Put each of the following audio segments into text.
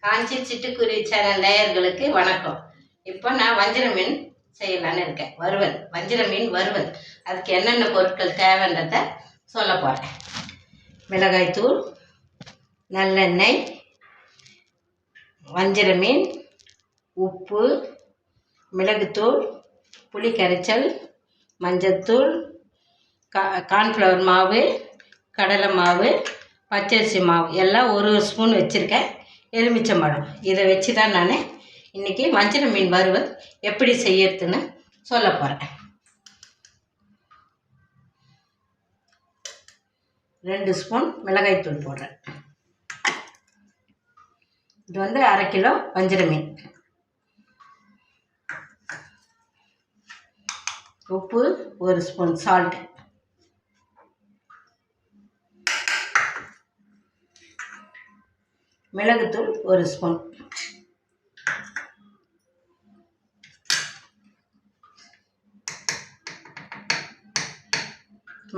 காஞ்சி சிட்டுக்குருவி சேனல் நேயர்களுக்கு வணக்கம். இப்போ நான் வஞ்சிர மீன் செய்யலான்னு இருக்கேன். வறுவல், வஞ்சிர மீன் வறுவல். அதுக்கு என்னென்ன பொருட்கள் தேவைன்றத சொல்ல போகிறேன். மிளகாய்த்தூள், நல்லெண்ணெய், வஞ்சிர மீன், உப்பு, மிளகுத்தூள், புளி கரைச்சல், மஞ்சத்தூள், கார்ன்ஃப்ளவர் மாவு, கடலை மாவு, பச்சரிசி மாவு எல்லாம் ஒரு ஸ்பூன் வச்சுருக்கேன். எலுமிச்சம்பழம் இதை வச்சு தான் நான் இன்றைக்கி வஞ்சிர மீன் வறுவல் எப்படி செய்யறதுன்னு சொல்ல போகிறேன். 2 ஸ்பூன் மிளகாய்த்தூள் போடுறேன். இது வந்து 1/2 கிலோ வஞ்சிர மீன். உப்பு 1 ஸ்பூன், சால்ட், மிளகுத்தூள் 1 ஸ்பூன்,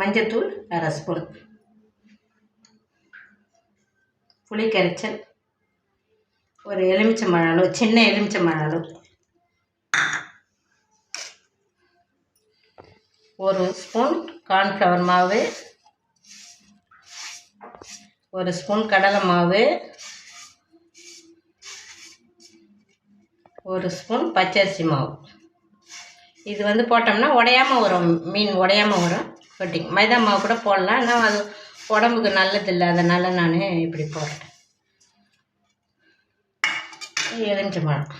மஞ்சத்தூள் 1/2 ஸ்பூன், புளி கரைச்சல் ஒரு எலுமிச்சம்பழம் அளவு, சின்ன எலுமிச்சம்பழம் அளவு, 1 ஸ்பூன் கார்ன்ஃப்ளவர் மாவு, 1 ஸ்பூன் கடலை மாவு, 1 ஸ்பூன் பச்சரிசி மாவு. இது வந்து போட்டோம்னா உடையாமல் வரும், மீன் உடையாமல் வரும். போட்டிங்க மைதா மாவு கூட போடலாம், ஆனால் அது உடம்புக்கு நல்லதில்லை, அதனால் நான் இப்படி போடுறேன். எலுமிச்சம்பழம்,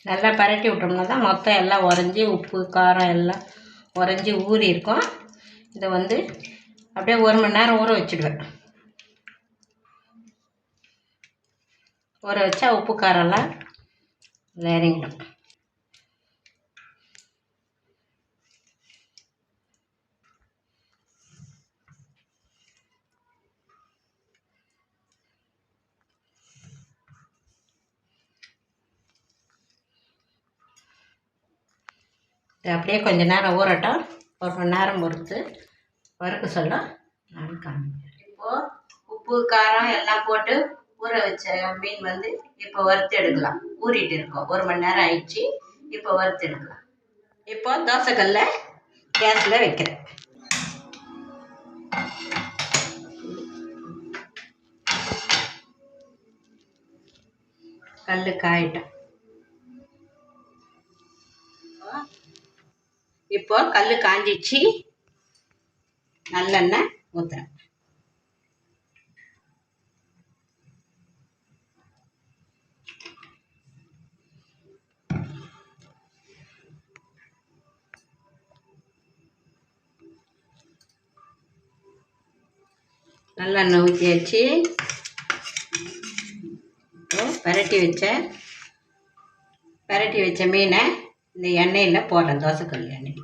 நல்லா பரட்டி விட்டோம்னா தான் மொத்தம் எல்லாம் உறைஞ்சி உப்பு காரம் எல்லாம் உறைஞ்சி ஊறி இருக்கும். இதை வந்து அப்படியே 1 மணி நேரம் ஊற வச்சுடுவேன். ஊற வச்சா உப்பு காரம்லாம் இறங்கிடும். அப்படியே கொஞ்ச நேரம் ஊறட்டும். 1 மணி நேரம் பொறுத்து வறுக்க சொல்ல நான் காமிக்கிறேன். இப்போது உப்பு காரம் எல்லாம் போட்டு ஊற வச்ச மீன் வந்து இப்போ வறுத்து எடுக்கலாம். ஊறிட்டு இருக்கோம், 1 மணி நேரம் ஆயிடுச்சு. இப்போ வறுத்து எடுக்கலாம். இப்போ தோசைக்கல்ல கேஸில் வைக்கிறேன். கல் காயிட்டோம். இப்போ கல் காஞ்சிச்சு, நல்லெண்ணெய் ஊற்றுறேன். நல்லெண்ணெய் ஊற்றியாச்சு. பரட்டி வச்ச மீனை இந்த எண்ணெயில் போடுறேன், தோசைக்கல் எண்ணெய்.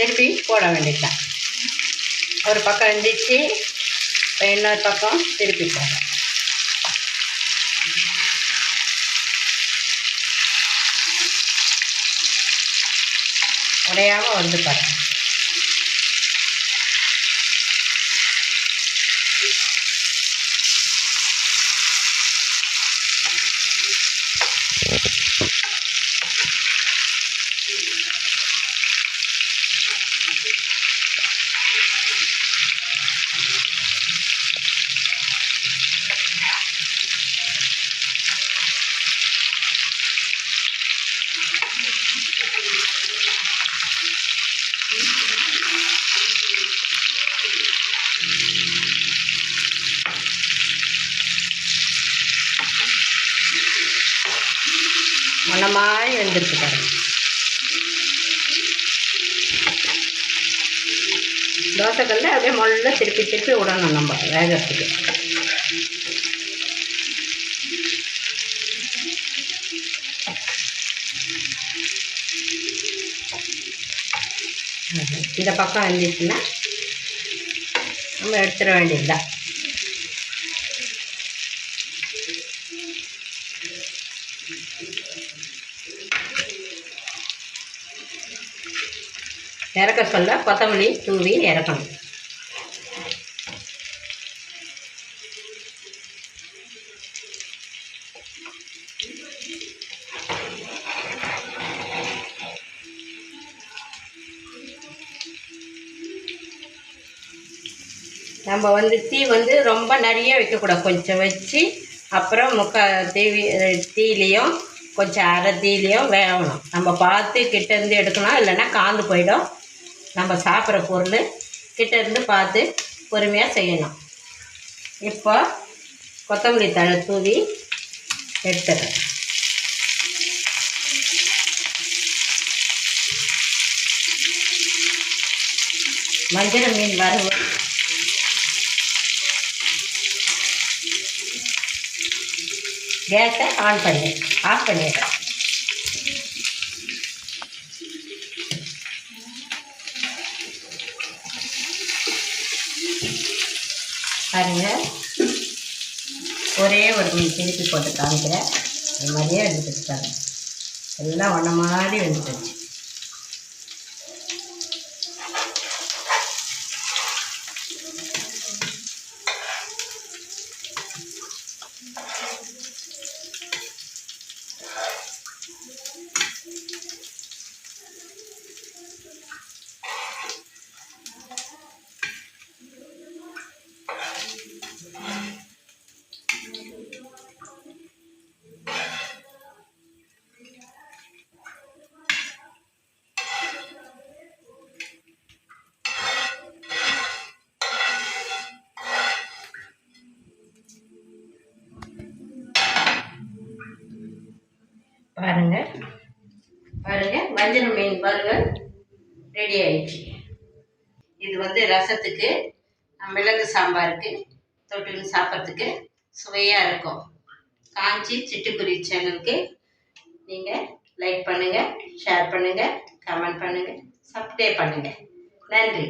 திருப்பி போட வேண்டியதுதான். ஒரு பக்கம் வெந்துச்சு, இன்னொரு பக்கம் திருப்பி போடுறேன். உடையாமல் வந்து பாருங்க. மணமாய் வெந்திருக்கு பாருங்க. தோசைக்கல்ல அப்படியே மொள்ள திருப்பி திருப்பி விடணும் நம்ம வேகத்துக்கு. இந்த பக்கம் வந்துச்சுன்னா நம்ம எடுத்துட வேண்டியதுதான். இறக்க சொல்ல கொத்தமல்லி தூவி இறக்கணும். நம்ம தீ ரொம்ப நிறைய வைக்கக்கூடாது. கொஞ்சம் வச்சு அப்புறம் தீலையும் கொஞ்சம் அரை தீலையும் வேகணும். நம்ம பார்த்து கிட்டேருந்து எடுக்கணும், இல்லைன்னா காந்து போயிடும். நம்ம சாப்பிட்ற பொருள் கிட்டேருந்து பார்த்து பொறுமையாக செய்யணும். இப்போ கொத்தமல்லி தழை தூவி எடுத்துடுறேன். மஞ்சள் மீன் வறுவல். கேஸை ஆஃப் பண்ணிடுறேன். பாருங்க, ஒரே ஒரு மீன் திருப்பி போட்டு காமிக்கிறேன். அது மாதிரியே வெந்துட்டுருக்காங்க. எல்லாம் ஒன்றை மாதிரி வெந்துட்டுச்சு. பாருங்க பாருங்க, வஞ்சர மீன் வறுவல் ரெடி ஆயிடுச்சு. இது ரசத்துக்கு, மிளகு சாம்பாருக்கு தொட்டுன்னு சாப்பிட்றதுக்கு சுவையாக இருக்கும். காஞ்சி சிட்டுக்குருவி சேனலுக்கு நீங்கள் லைக் பண்ணுங்கள், ஷேர் பண்ணுங்கள், கமெண்ட் பண்ணுங்கள், சப்ஸ்கிரைப் பண்ணுங்கள். நன்றி.